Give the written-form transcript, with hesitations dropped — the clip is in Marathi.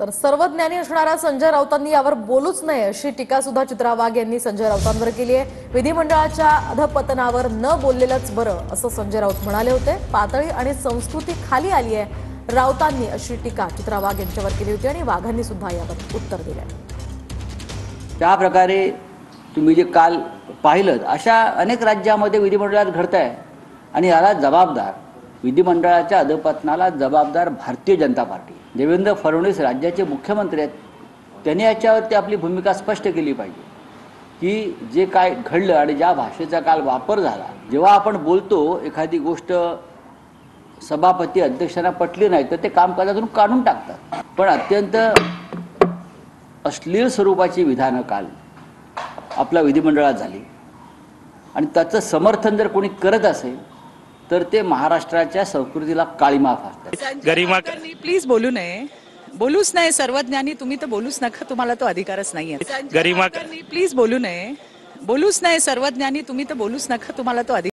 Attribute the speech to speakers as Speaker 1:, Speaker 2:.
Speaker 1: तर सर्वज्ञानी असणाऱ्या संजय राऊतांनी यावर बोलूच नये अशी टीका सुद्धा चित्रा वाघ यांनी संजय राऊतांवर केली आहे। विधिमंडळाच्या अधपतनावर न बोललेलंच बरं असं संजय राऊत म्हणाले होते। पातळी आणि संस्कृती खाली आली आहे राऊतांनी अशी टीका चित्रा वाघ यांच्यावर केली होती आणि वाघांनी सुद्धा यावर उत्तर दिले।
Speaker 2: त्या प्रकारे तुम्ही जे काल पाहिलं अशा अनेक राज्यामध्ये विधिमंडळात घडतंय आणि याला जबाबदार विधिमंडळाच्या अधपतनाला जबाबदार भारतीय जनता पार्टी। देवेंद्र फडणवीस राज्याचे मुख्यमंत्री आहेत, त्यांनी याच्यावरती आपली भूमिका स्पष्ट केली पाहिजे की जे काय घडलं आणि ज्या भाषेचा काल वापर झाला, जेव्हा आपण बोलतो एखादी गोष्ट सभापती अध्यक्षांना पटली नाही तर ते कामकाजातून काढून टाकतात। पण अत्यंत अश्लील स्वरूपाची विधानं काल आपल्या विधिमंडळात झाली आणि त्याचं समर्थन जर कोणी करत असेल तर ते महाराष्ट्राच्या संस्कृतीला काळीमा फासतात।
Speaker 3: गरिमा प्लीज बोलू नये, बोलूच नाही। सर्वज्ञानी तुम्ही तर बोलूच नका, तुम्हाला तो अधिकारच नाहीये। गरिमा प्लीज बोलू नये, बोलूच नाही। सर्वज्ञानी तुम्ही तर बोलूच नका, तुम्हाला तो अधिकार